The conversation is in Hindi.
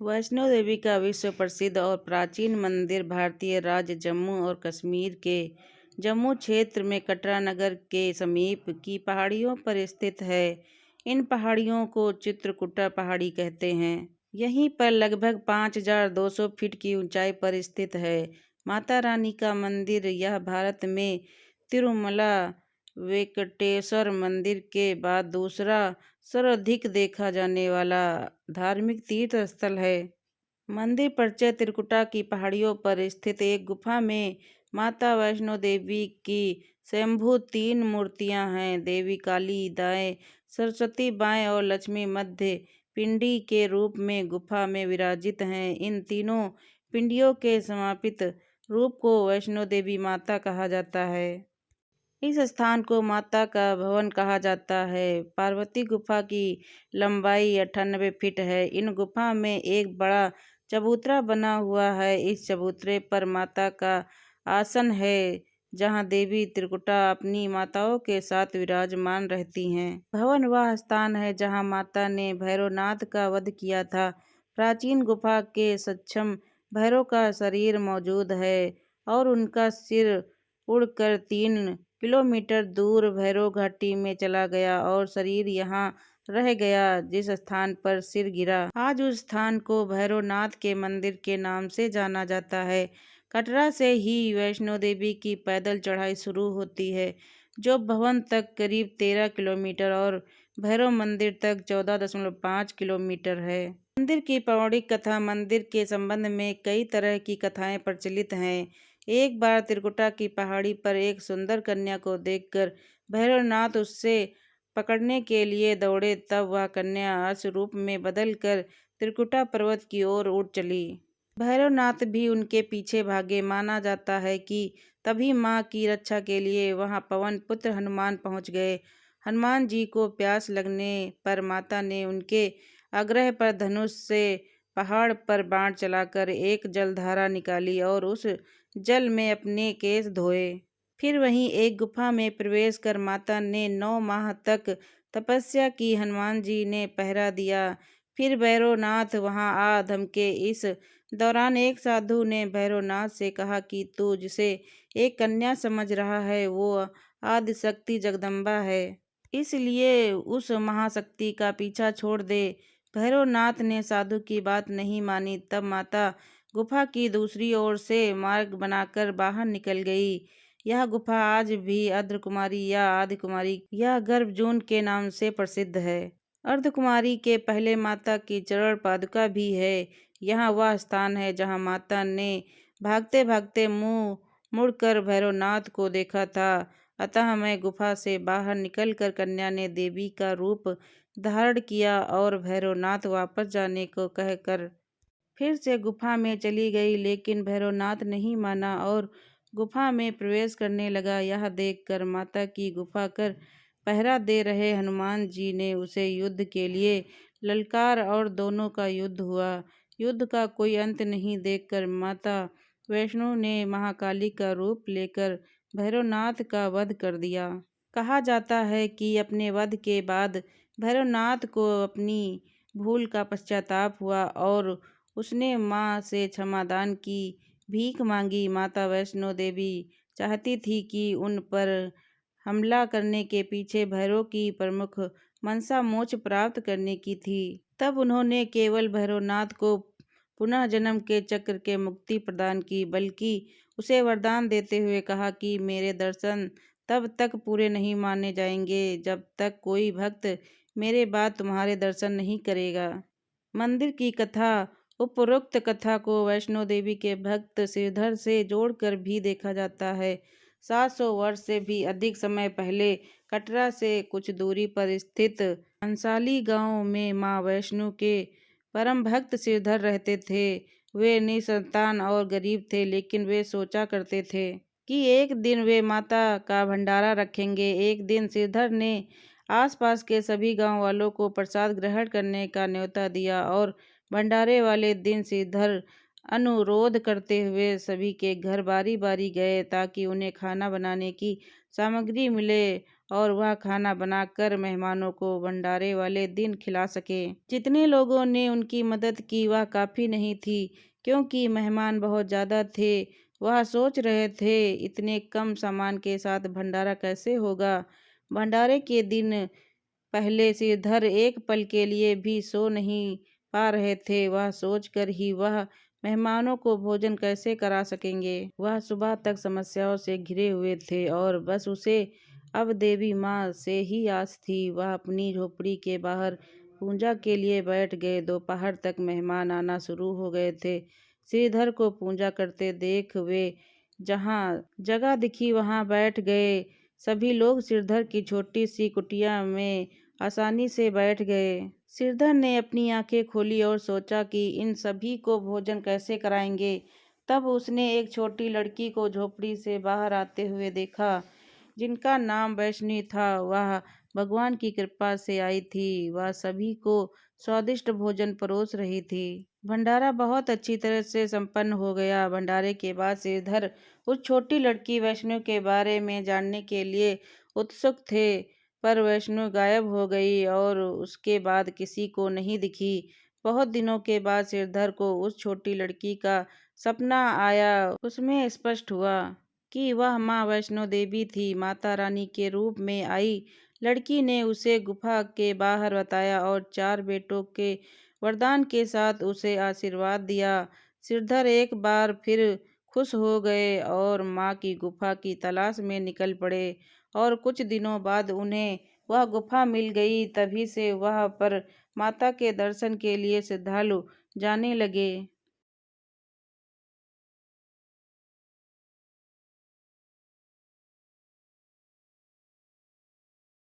वैष्णो देवी का विश्व प्रसिद्ध और प्राचीन मंदिर भारतीय राज्य जम्मू और कश्मीर के जम्मू क्षेत्र में कटरा नगर के समीप की पहाड़ियों पर स्थित है। इन पहाड़ियों को चित्रकूटा पहाड़ी कहते हैं। यहीं पर लगभग 5200 फीट की ऊंचाई पर स्थित है माता रानी का मंदिर। यह भारत में तिरुमला वेंकटेश्वर मंदिर के बाद दूसरा सर्वाधिक देखा जाने वाला धार्मिक तीर्थ स्थल है। मंदिर परिचय त्रिकुटा की पहाड़ियों पर स्थित एक गुफा में माता वैष्णो देवी की स्वयंभू 3 मूर्तियां हैं। देवी काली दाएं, सरस्वती बाएं और लक्ष्मी मध्य पिंडी के रूप में गुफा में विराजित हैं। इन तीनों पिंडियों के समापित रूप को वैष्णो देवी माता कहा जाता है। इस स्थान को माता का भवन कहा जाता है। पार्वती गुफा की लंबाई 98 फीट है। इन गुफा में एक बड़ा चबूतरा बना हुआ है। इस चबूतरे पर माता का आसन है, जहां देवी त्रिकुटा अपनी माताओं के साथ विराजमान रहती हैं। भवन वह स्थान है जहां माता ने भैरवनाथ का वध किया था। प्राचीन गुफा के सक्षम भैरव का शरीर मौजूद है और उनका सिर उड़कर 3 किलोमीटर दूर भैरव घाटी में चला गया और शरीर यहाँ रह गया जिस स्थान पर सिर गिरा। आज उस स्थान को भैरवनाथ के मंदिर के नाम से जाना जाता है। कटरा से ही वैष्णो देवी की पैदल चढ़ाई शुरू होती है, जो भवन तक करीब 13 किलोमीटर और भैरव मंदिर तक 14.5 किलोमीटर है। मंदिर की पौराणिक कथा। मंदिर के संबंध में कई तरह की कथाएं प्रचलित हैं। एक बार त्रिकुटा की पहाड़ी पर एक सुंदर कन्या को देखकर भैरवनाथ उससे पकड़ने के लिए दौड़े। तब वह कन्या अश्व रूप में बदलकर त्रिकुटा पर्वत की ओर उड़ चली। भैरवनाथ भी उनके पीछे भागे। माना जाता है कि तभी मां की रक्षा के लिए वहां पवन पुत्र हनुमान पहुंच गए। हनुमान जी को प्यास लगने पर माता ने उनके आग्रह पर धनुष से पहाड़ पर बाण चलाकर एक जलधारा निकाली और उस जल में अपने केश धोए। फिर वहीं एक गुफा में प्रवेश कर माता ने 9 माह तक तपस्या की। हनुमान जी ने पहरा दिया। फिर भैरवनाथ वहां आ धमके। इस दौरान एक साधु ने भैरवनाथ से कहा कि तू जिसे एक कन्या समझ रहा है वो आदिशक्ति जगदम्बा है, इसलिए उस महाशक्ति का पीछा छोड़ दे। भैरवनाथ ने साधु की बात नहीं मानी। तब माता गुफा की दूसरी ओर से मार्ग बनाकर बाहर निकल गई। यह गुफा आज भी अर्धकुमारी या आदिकुमारी या गर्भजून के नाम से प्रसिद्ध है। अर्धकुमारी के पहले माता की चरण पादुका भी है। यहाँ वह स्थान है जहाँ माता ने भागते भागते मुंह मुड़कर भैरवनाथ को देखा था। अतः मैं गुफा से बाहर निकलकर कन्या ने देवी का रूप धारण किया और भैरवनाथ वापस जाने को कहकर फिर से गुफा में चली गई। लेकिन भैरवनाथ नहीं माना और गुफा में प्रवेश करने लगा। यह देखकर माता की गुफा कर पहरा दे रहे हनुमान जी ने उसे युद्ध के लिए ललकार और दोनों का युद्ध हुआ। युद्ध का कोई अंत नहीं देखकर माता वैष्णो ने महाकाली का रूप लेकर भैरवनाथ का वध कर दिया। कहा जाता है कि अपने वध के बाद भैरवनाथ को अपनी भूल का पश्चाताप हुआ और उसने मां से क्षमादान की भीख मांगी। माता वैष्णो देवी चाहती थी कि उन पर हमला करने के पीछे भैरव की प्रमुख मनसा मोक्ष प्राप्त करने की थी। तब उन्होंने केवल भैरवनाथ को पुनः जन्म के चक्र के मुक्ति प्रदान की, बल्कि उसे वरदान देते हुए कहा कि मेरे दर्शन तब तक पूरे नहीं माने जाएंगे जब तक कोई भक्त मेरे बाद तुम्हारे दर्शन नहीं करेगा। मंदिर की कथा। उपरोक्त कथा को वैष्णो देवी के भक्त श्रीधर से जोड़कर भी देखा जाता है। 700 वर्ष से भी अधिक समय पहले कटरा से कुछ दूरी पर स्थित हंसाली गांव में मां वैष्णो के परम भक्त श्रीधर रहते थे। वे निसंतान और गरीब थे, लेकिन वे सोचा करते थे कि एक दिन वे माता का भंडारा रखेंगे। एक दिन श्रीधर ने आसपास के सभी गांव वालों को प्रसाद ग्रहण करने का न्योता दिया और भंडारे वाले दिन श्रीधर अनुरोध करते हुए सभी के घर बारी बारी गए ताकि उन्हें खाना बनाने की सामग्री मिले और वह खाना बनाकर मेहमानों को भंडारे वाले दिन खिला सके। जितने लोगों ने उनकी मदद की वह काफ़ी नहीं थी, क्योंकि मेहमान बहुत ज़्यादा थे। वह सोच रहे थे इतने कम सामान के साथ भंडारा कैसे होगा। भंडारे के दिन पहले श्रीधर एक पल के लिए भी सो नहीं पा रहे थे। वह सोचकर ही वह मेहमानों को भोजन कैसे करा सकेंगे। वह सुबह तक समस्याओं से घिरे हुए थे और बस उसे अब देवी माँ से ही आस थी। वह अपनी झोपड़ी के बाहर पूजा के लिए बैठ गए। दोपहर तक मेहमान आना शुरू हो गए थे। श्रीधर को पूजा करते देख वे जहाँ जगह दिखी वहाँ बैठ गए। सभी लोग श्रीधर की छोटी सी कुटिया में आसानी से बैठ गए। श्रीधर ने अपनी आंखें खोली और सोचा कि इन सभी को भोजन कैसे कराएंगे। तब उसने एक छोटी लड़की को झोपड़ी से बाहर आते हुए देखा, जिनका नाम वैष्णवी था। वह भगवान की कृपा से आई थी। वह सभी को स्वादिष्ट भोजन परोस रही थी। भंडारा बहुत अच्छी तरह से संपन्न हो गया। भंडारे के बाद श्रीधर उस छोटी लड़की वैष्णव के बारे में जानने के लिए उत्सुक थे, पर वैष्णव गायब हो गई और उसके बाद किसी को नहीं दिखी। बहुत दिनों के बाद श्रीधर को उस छोटी लड़की का सपना आया। उसमें स्पष्ट हुआ कि वह माँ वैष्णो देवी थी, माता रानी के रूप में आई। लड़की ने उसे गुफा के बाहर बताया और 4 बेटों के वरदान के साथ उसे आशीर्वाद दिया। श्रीधर एक बार फिर खुश हो गए और माँ की गुफा की तलाश में निकल पड़े। और कुछ दिनों बाद उन्हें वह गुफा मिल गई। तभी से वह पर माता के दर्शन के लिए श्रद्धालु जाने लगे।